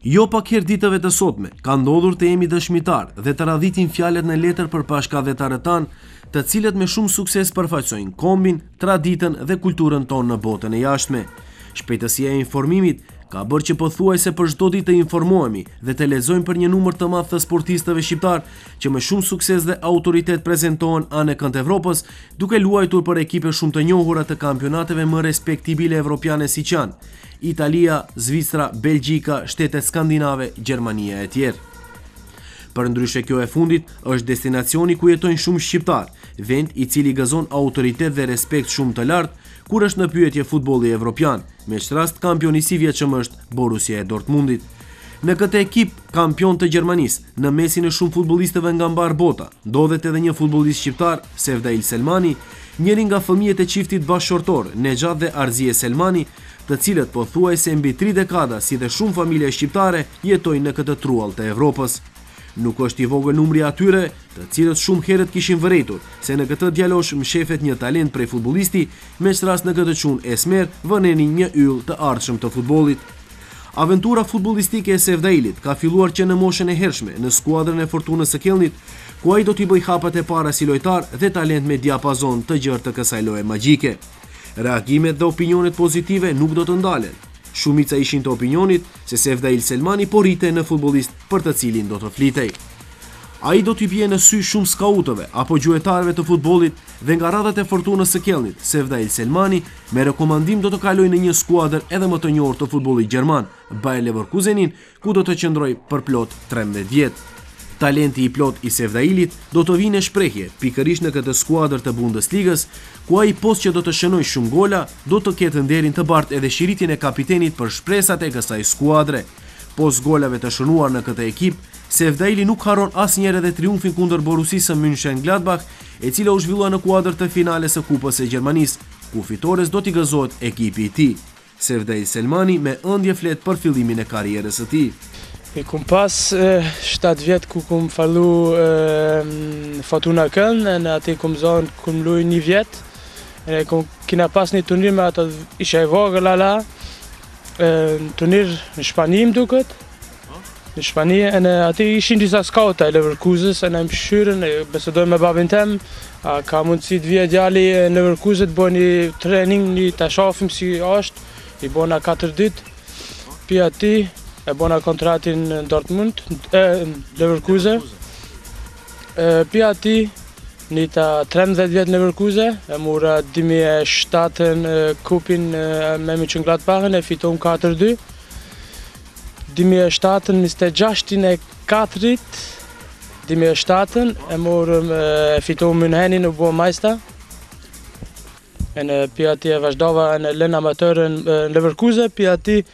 Jo pak herë ditëve të sotme, ka ndodhur të jemi dëshmitar dhe të radhitin fjalët në letër për bashkëdhetarët tanë, të cilët me shumë sukses përfaqësojnë kombin, traditën dhe kulturën tonë në botën e jashtme. Shpejtësia e informimit ka bërë që pothuajse për çdo ditë të informohemi dhe të lexojmë për një numër të madh të sportistëve shqiptar që me shumë sukses dhe autoritet prezantohen anë kënd Evropës, duke luajtur për ekipe shumë të njohura të kampionateve më respektibile evropiane siç janë Italia, Zvicra, Belgjika, Shtetet Skandinave, Gjermania e tjerë. Përndryshe kjo e fundit është destinacioni ku jetojnë shumë shqiptar, vend i cili gëzon autoritet dhe respekt shumë të lartë kur është në pyetje futbolli evropian, me rast kampioni i vjeçëm është Borussia e Dortmundit. Në këtë ekip kampion të Gjermanisë, në mesin e shumë futbollistëve nga mbar bota, ndodhet edhe një futbollist shqiptar, Sevdail Selmani, njëri nga fëmijët e çiftit bashkëshortor, Nexhat dhe Arzie Selmani, të cilët pothuajse mbi 3 dekada, si dhe shumë familje shqiptare, jetojnë në këtë truall të Evropës. Nuk është i vogël numri atyre, të cilët shumë herët kishin vërejtur se në këtë djalosh mshefet një talent prej futbollisti, me rast në këtë çun Esmer vënenin një yll të ardhshëm të futbollit. Aventura futbollistike e Sevdailit ka filluar që në moshën e hershme në skuadrën e Fortunës së Kellnit, ku ai do t'i bëj hapat e para si lojtar dhe talent me diapazon të gjerë të kësaj loje magjike. Reagimet dhe opinionet pozitive nuk do të ndalen. Shumica ishin të opinionit se Sevdail Selmani po rritej në futbollist për të cilin do të flitej. Ai do t'i bie në sy shumë skautëve apo gjuetarëve të futbollit dhe nga radhat e Fortunës së Kellnit, Sevdail Selmani me rekomandim do të kalojë në një skuadër edhe më të njohur të futbollit gjerman, Bayer Leverkusenin, ku do të qëndrojë për plot 13 vjet. Talenti i plot i Sevdailit do të vinë në shprehje pikërisht në këtë skuadër të Bundesligës, ku ai post që do të shënojë shumë gola, do të ketë nderin të bartë edhe shiritjen e kapitenit për shpresat e kësaj skuadre. Post golave të shënuar në këtë ekip, Sevdaili nuk harron asnjëherë edhe triumfin kundër Borussisë Mönchengladbach, e cila u zhvillua në kuadër të finales së Kupës së Gjermanisë, ku fitores do t'i gëzohet ekipi i tij. Sevdail Selmani me ëndje flet për fillimin e karrierës së tij. I kum pas 7 vjet ku kum fallu Fortuna Köln, në ati kum zonë kum luj 1 vjet, kina pas një turnir me ato, isha e vogël ala, turnir në Shpani më duket, në Shpani, në ati ishin disa skauta e Leverkusenës, në më shyrën, besedoj me babin tem, ka mundësi të vje djali në Leverkusen, të boj një trening, një të shafim si është, i bona 4 dit, pi ati, e bona kontratin në Dortmund, Leverkusen. Pi ati, një ta 13 vjet në Leverkusen, e mura 2007 kupin me Mönchengladbachën, e fiton 4-2. 2007 26 e 4-it, 2007 e morëm e fiton Münchenin u bo majsta. E në pi ati e vazhdova në lën amatërën në Leverkusen, pi ati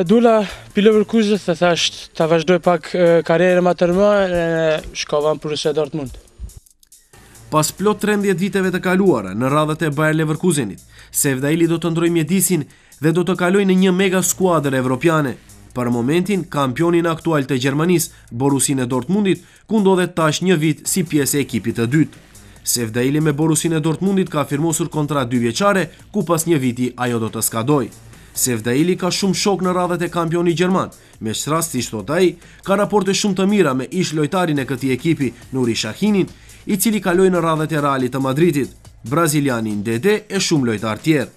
dula pi Leverkusen dhe thash ta vazhdoj pak karrierën më të rëmë, shkova në Borussia Dortmund. Pas plot 13 viteve të kaluara në radhët e Bayer Leverkusenit, Sevdaili do të ndrojë mjedisin dhe do të kalojë në një mega skuadër evropiane. Për momentin, kampionin aktual të Gjermanisë, Borussinë e Dortmundit, ku ndodhet tash një vit si pjesë e ekipit të dytë. Sevdaili me Borussinë e Dortmundit ka firmosur kontratë 2 vjeçare, ku pas një viti ajo do të skadojë. Sevdaili ka shumë shok në radhët e kampionit gjerman, me rast si thot ai, ka raporte shumë të mira me ish lojtarin e këtij ekipi, Nuri Shahinin, i cili kaloi në radhët e Realit të Madridit, brazilianin Dede e shumë lojtar tjerë.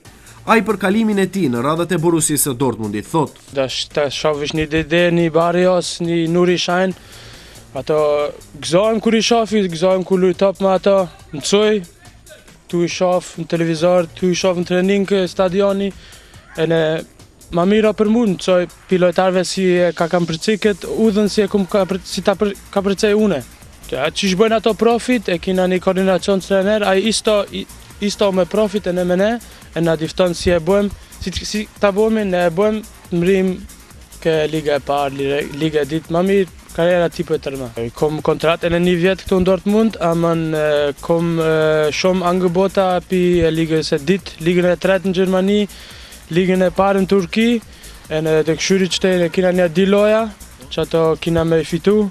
Ai për kalimin e tij në radhët e Borussisë së Dortmundit thot: Ta shofish një Dede, një Barrios, një Nuri Shahin, ato gëzohem kur i shofi, gëzohem kur luj top me ato, mësoj, tu i shof në televizor, tu i shof në trening stadioni. E në ma mira për mund, nësoj pilojtarve si ka kam përciket, udhën si ka përcej une. Që shbojnë ato profit, e kina një koordinacion të trener, a isto me profit e në mene, e në difton si e bojmë, si ta bojmë, ne e bojmë, mërim ke liga e parë, liga e ditë, ma mirë, karriera tipo e tërma. Kom kontrat e në 1 vjet këtu në Dortmund, amën kom shumë angëbota pi ligës e ditë, ligën e 3 në Gjermani, ligën e parë në Turki, e në të këshyri qëtejnë kina një di loja, që ato kina me fitu,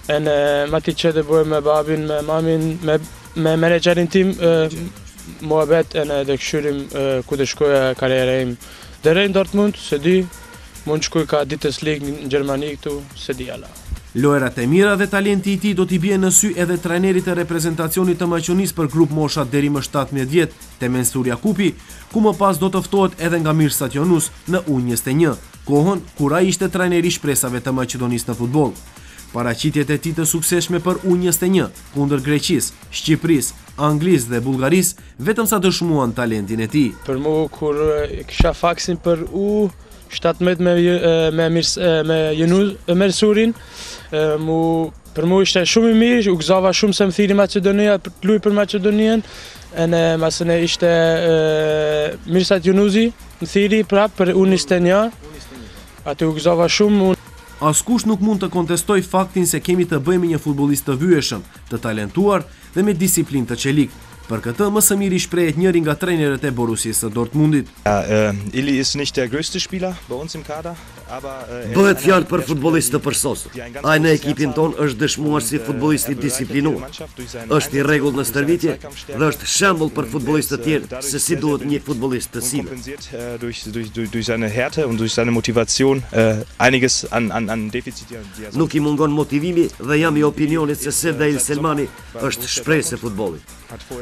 e në mati që të bojë me babin, me mamin, me menagerin tim, muhabet, e në të këshyrim ku të shkoja karriere im. Dhe rejnë Dortmund, se di, Mund shkuj ka ditës ligë në Gjermani këtu, se di alla. Lojrat e mira dhe talenti i tij do t'i bie në sy edhe trajnerit e reprezentacionit të Maqedonisë për grup mosha deri më 17 vjet, Temen Surjakupi, ku më pas do të ftohet edhe nga Mirsat Yunus në U21, kohën kur ai ishte trajneri i shpresave të Maqedonisë në futboll. Paraqitjet e tij të suksesshme për U21 kundër Greqisë, Shqipërisë, Anglisë dhe Bullgarisë vetëm sa dëshmuan talentin e tij. Për mu kur kisha faksin për U17 me Mersurin, për mu ishte shumë i mirë, u gëzova shumë se më thiri Maqedonia për të luaj për Maqedoninë, e masën e ishte Mirsat Yunusi, më thiri prapë për U21, atë u gëzova shumë. Askush nuk mund të kontestoj faktin se kemi të bëjmë një futbollist të vyeshëm, të talentuar dhe me disiplinë të çelik. Për këtë më së miri shprehet njëri nga trajnerët e Borussiasë së Dortmundit. Ili ist nicht der größte Spieler bei uns im Kader, aber bëhet fjalë për futbollist të përsosur. Ai në ekipin ton është dëshmuar si futbollist i disiplinuar. Është i rregullt në stërvitje dhe është shembull për futbollistët të tjerë se si duhet një futbollist të sillet. Durch seine Härte und durch seine Motivation einiges an Defizite. Nuk i mungon motivimi dhe jam i opinionit se Sevdail Selmani është shpresë e futbollit.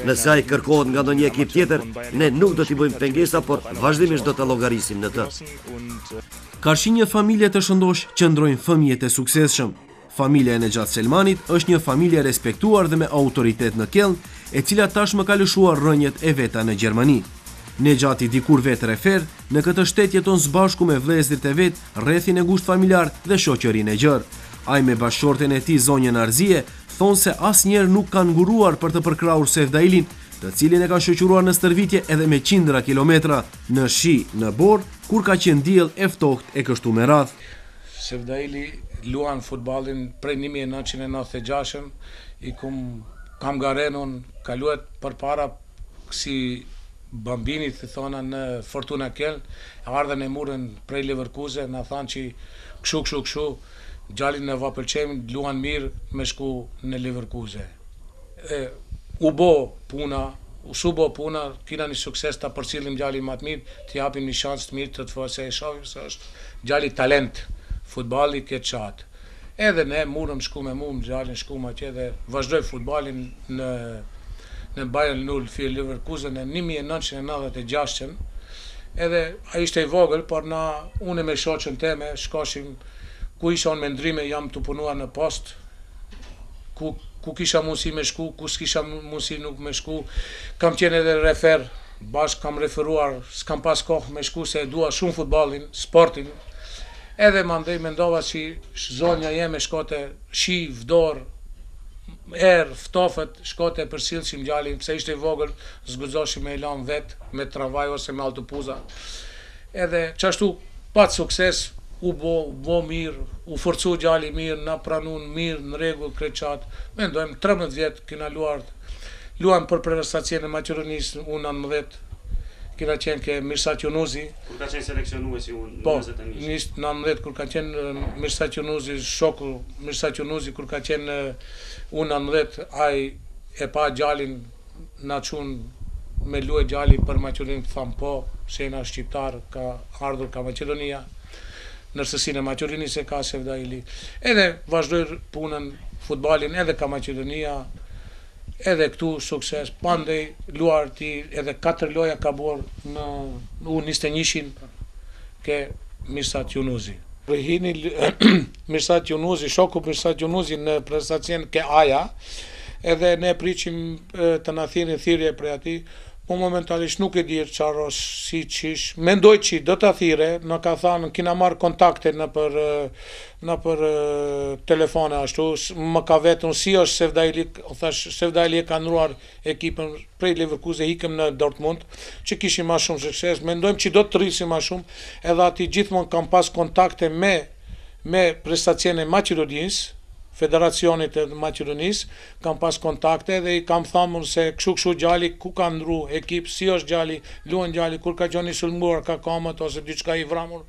Nëse ai kërkohet nga ndonjë ekip tjetër, ne nuk do t'i bëjmë pengesa, por vazhdimisht do ta llogarisim në të. Karshi një familje të shëndosh qëndrojnë fëmijët e suksesshëm. Familja e Nejat Selmanit është një familje respektuar dhe me autoritet në Keln, e cila tashmë ka lëshuar rrënjët e veta në Gjermani. Nejati dikur vetë refer, në këtë shtet jeton së bashku me vëllezërit e vet, rrethin e ngushtë familjar dhe shoqërinë e gjerë. Ai me bashkëshorten e tij zonjën Arzie thonë se asnjëherë nuk kanë nguruar për të përkrahur Sevdailin, të cilin e kanë shoqëruar në stërvitje edhe me qindra kilometra, në shi, në borë, kur ka qenë diell e ftohtë e kështu me radhë. Sevdaili luan futballin prej 1996, kam garenon, kaluat përpara si bambinit të thona në Fortuna Keln, ardhen e murën prej Leverkusen, na thanë që kshu, gjallin në vapëlqemin, luan mirë me shku në Leverkusen. U bo puna, kina një sukses të përcillim gjallin më të mirë, të japim një shansë të mirë të të se e shohim se është gjalli talent, futballi këtë qatë. Edhe ne murëm shku me mu, gjallin shku ma që dhe vazhdoj futballin në Bayern 0 Leverkusen në 1996, edhe a ishte i vogël, por une me shoqën teme, shkoshim ku isha unë me ndrime, jam të punuar në post, ku kisha mundësi me shku, ku s'kisha mundësi nuk me shku, kam qenë edhe refer, bashkë kam referuar, s'kam pas kohë me shku se dua shumë futballin, sportin, edhe mandej mendova që zonja jeme shkote shi, vdor, ftofët, shkote për silësim gjallin, pse ishte i vogël, zguzoshi me ilan vetë, me travaj ose me autopuza. Edhe qashtu pat sukses, u bo mirë, u forcu gjalli mirë, na pranun mirë, në rregull kreqat. Mendojmë 13 vjetë kina luan për prestacion e Maqedonisë, unë 19, kina qenë ke Mirsat Yunusi. Kur ka qenë seleksionuesi unë në 19, kur ka qenë Mirsat Yunusi, shoku Mirsat Yunusi, kur ka qenë unë 19, ai e pa gjallin, na qunë me luaj gjalli për Maqedoninë, thamë po, se jena shqiptar, ka ardhur ka Maqedonia, nërësësinë e Maqedonisë e ka Sevdaili. Edhe vazhdoj punën, futbalin edhe ka Maqedonia, edhe këtu sukses, pandej luar ti edhe 4 loja ka borë në U21-shin ke Mirsat Yunusi. Hini Mirsat Yunusi, shoku Mirsat Yunusi në prestacion ke Aja, edhe ne priqim të na thirrje thirrje prej ati, po momentalisht nuk e di çfarë si qish. Mendoj që do ta thirrë, na ka thënë kina marr kontakte në për telefone ashtu, më ka vetën si është Sevdaili, thash Sevdaili e ka ndruar ekipën prej Leverkusen ikëm në Dortmund, që kishim më shumë sukses. Mendojmë që do të rrisim më shumë, edhe aty gjithmonë kam pas kontakte me prestacione e Maqedonisë, Federacionit e Maqedonisë, kam pas kontakte dhe i kam thamur se kështu gjalli ku ka ndru ekip, si është gjalli, luan gjalli, kur ka qenë i sulmuar ka kamët ose diçka i vramur,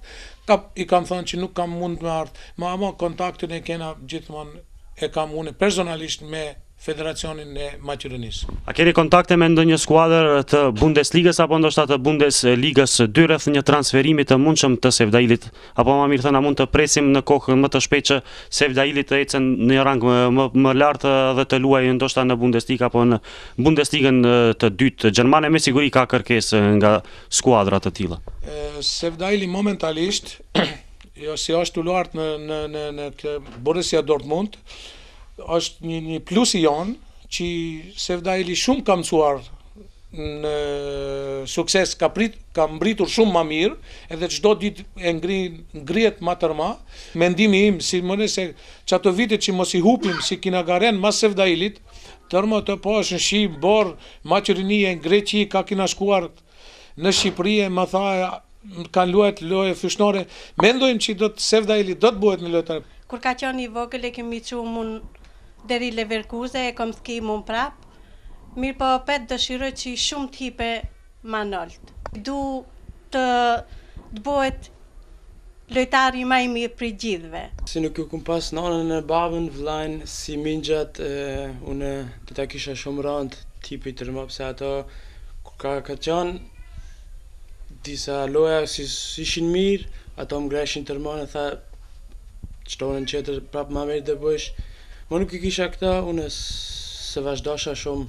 i kam thënë që nuk kam mund me ardhë, ama kontaktin e kena gjithmonë e kam unë personalisht me Federacionin e Maqedonisë. A keni kontakte me ndonjë skuadër të Bundesligës apo ndoshta të Bundesligës 2 rreth një transferimi të mundshëm të Sevdailit, apo më mirë thënë a mund të presim në kohën më të shpejtë që Sevdailit të ecën në një rang më lartë dhe të luajë ndoshta në Bundesliga apo në Bundesligën të dytë gjermane? Me siguri ka kërkesë nga skuadra të tilla. Sevdaili momentalisht jo si është luart në Borussia Dortmund, është një plus i jonë që Sevdaili shumë ka mësuar në sukses, ka mbritur shumë më mirë, edhe çdo ditë e ngrihet më tërma. Mendimi im, si më nëse çato vite që mos i hupim si kina garen mas Sevdailit, tërma të po është në Shqip, Borë, Maqedonia, Greqi, ka kina shkuar në Shqipëri, më tha kanë luajt loje fyshnore. Mendojmë që Sevdaili do të bëhet në lojtar. Kur ka qenë i vogël e kemi çu mun deri Leverkusen e kom ski mun prap. Mirë po pet dëshiroj që shumë t'hipe ma nëlt. Du të bëhet lojtari më i mirë për gjithëve. Si nuk ju kum pas nanën e babën, vllajën si mingjat, unë të ta kisha shumë rënd tipi të rëma, pse ato kur ka qenë disa loja si ishin mirë, ato më greshin të rëma e tha qëtonën qëtër prap ma mirë dhe bësh. Më nuk i kisha këta, unë se vazhdosha shumë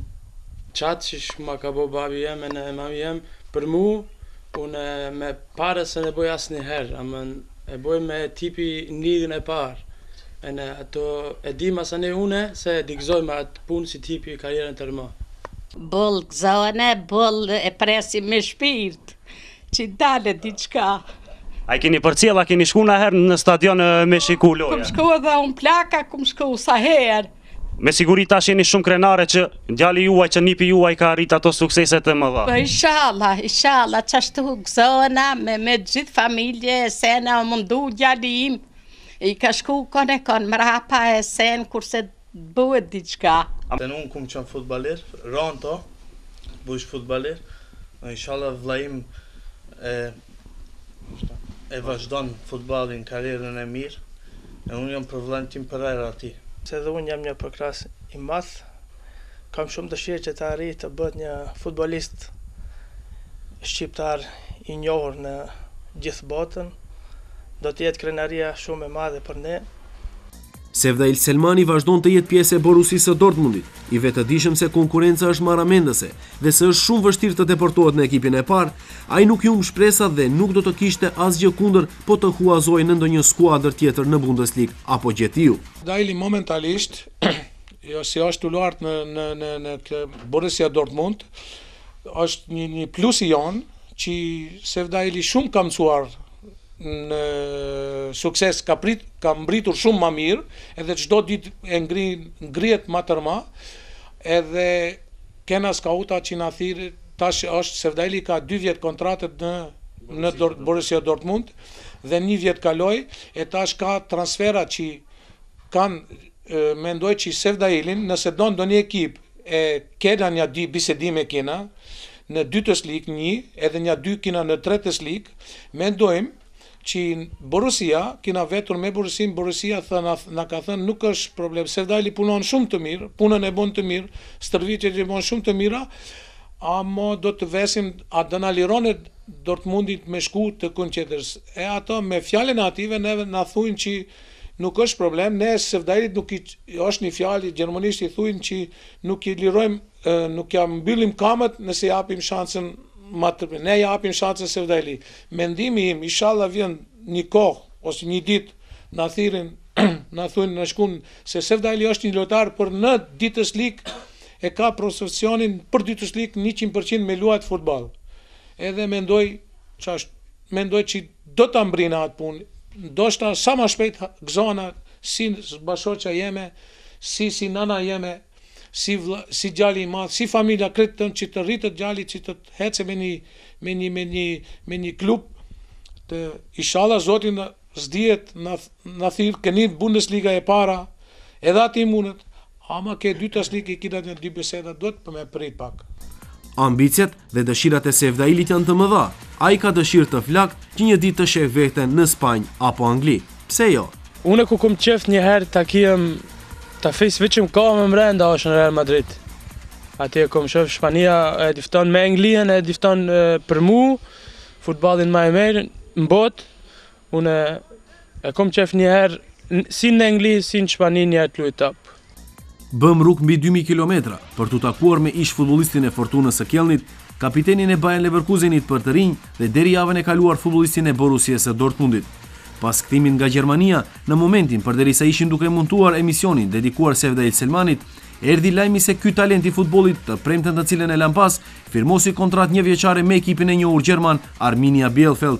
qatë që ma ka bo babi jem e në mami jem, për mu, unë me pare se ne boj asë një herë, amën e boj me tipi nidhën e parë. E në ato e di masane une se digzoj me atë punë si tipi karjerën të rëma. Boll gëzone, boll e presi me shpirt, që dale diçka. A i keni përcjell, a keni shku në herë në stadion me shiku loja? Kum shku edhe unë plaka, kum shku sa herë. Me siguri tash jeni shumë krenare që djali juaj, që nipi juaj ka arrit ato sukseset e mëdha. Po inshallah, qashtu gëzona me gjithë familje, se na mundu djali im. I ka shku kon mrapa e sen kurse bëhet diçka. Unë kum qenë futballer, ranto, bësh futballer, inshallah vllajim e vazhdon futballin, karrierën e mirë, e unë jam për vllajin tim për herë ati. Se dhe unë jam një përkras i madh, kam shumë dëshirë që të arrijë të bëhet një futbolist shqiptar i njohur në gjithë botën, do të jetë krenaria shumë e madhe për ne. Sevdail Selmani vazhdon të jetë pjesë e Borussisë së Dortmundit, i vetëdijshëm se konkurenca është marramendëse dhe se është shumë vështirë të deportohet në ekipin e parë, ai nuk humb shpresat dhe nuk do të kishte asgjë kundër po të huazojë në ndonjë skuadër tjetër në Bundesligë apo gjetiu. Sevdaili momentalisht, jo si është luart në Borussia Dortmund, është një plus i jonë që Sevdaili shumë ka mësuar në sukses, ka mbritur shumë më mirë, edhe çdo ditë e ngrihet më tërma, edhe kena skauta që na thirrë, tash është Sevdaili ka 2 vjet kontratët në Borussia Dortmund dhe 1 vjet kaloi, e tash ka transfera që kanë mendoj që Sevdailin, nëse do ndonjë ekip e kena një bisedime kena në dytës lig 1, edhe një 2 kena në tretës lig, mendojmë që Borussia, kina vetur me Borussia na ka thënë nuk është problem, Sevdaili punon shumë të mirë, punën e bon të mirë, stërvitjet e bon shumë të mira, ama do të vesim, a do na lirone Dortmundit me shku të kënd qetër. E ato me fjalën ative neve na thuin që nuk është problem, ne Sevdailit nuk është një fjalë gjermanisht i thuin që nuk i lirojmë, nuk ja mbyllim kamët nëse japim shansën. Ne japim shansën Sevdaili. Mendimi im, inshallah vjen një kohë ose një ditë na thirrin, na thuin në shkun se Sevdaili është një lojtar për në ditës lig, e ka profesionin për ditës lig 100% me luajt futball. Edhe mendoj që do ta mbrinë atë punë. Ndoshta sa më shpejt gëzona si bashorça jeme, si nana jeme, si gjali i madh, si familja kretë tënë që të rritët gjali që të hece me një klub të inshallah zotin s'dihet na thirr keni Bundesliga e para, edhe ati mundet, ama ke dytas ligë i kidat në 2 biseda do të për me prit pak. Ambicjet dhe dëshirat e Sevdailit janë të mëdha. Ai ka dëshirë të flakt që një ditë të sheh veten në Spanjë apo Angli. Pse jo? Unë ku kom qef një herë ta kiem Ta fejs veçim ka më mrenda është në Real Madrid. Atje kom shoh Shpania e difton me Anglinë, e difton për mu, futballin më i mirë në botë. Unë e kom qef një herë si në Angli, si në Shpani një herë të luaj top. Bëm rrugë mbi 2000 kilometra për t'u takuar me ish futbollistin e Fortunës së Kjellnit, kapitenin e Bayer Leverkusenit për të rinj dhe deri javën e kaluar futbollistin e Borussias së Dortmundit. Pas kthimin nga Gjermania, në momentin përderisa ishin duke montuar emisionin dedikuar Sevda El Selmanit, erdhi lajmi se ky talent i futbollit të premten të cilën e lan pas, firmosi kontratë një vjeçare me ekipin e njohur gjerman Arminia Bielefeld.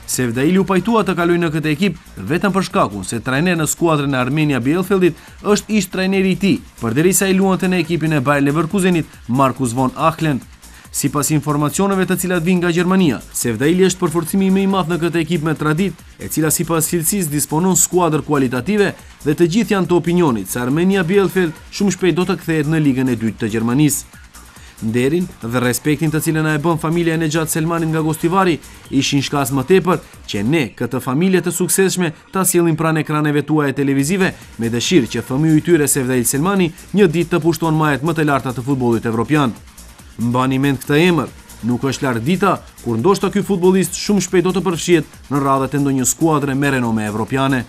Sevdaili u pajtua të kalojë në këtë ekip vetëm për shkakun se trajner në skuadrën e Arminia Bielefeldit është ish trajneri i tij, përderisa i luante në ekipin e Bayer Leverkusenit Markus von Achlen. Sipas informacioneve të cilat vijnë nga Gjermania, Sevdaili është përforcimi më i madh në këtë ekip me traditë, e cila sipas cilësisë disponon skuadër kualitative dhe të gjithë janë të opinionit se Arminia Bielefeld shumë shpejt do të kthehet në ligën e dytë të Gjermanisë. Nderin dhe respektin të cilën e bën familja e Nejat Selmanit nga Gostivari ishin shkas më tepër që ne këtë familje të suksesshme ta sjellim pranë ekraneve tuaja televizive me dëshirë që fëmiu i tyre Sevda El Selmani një ditë të pushton majet më të larta të futbollit evropian. Mbani mend këtë emër, nuk është larg dita kur ndoshta ky futbollist shumë shpejt do të përfshihet në radhët e ndonjë skuadre me renome evropiane.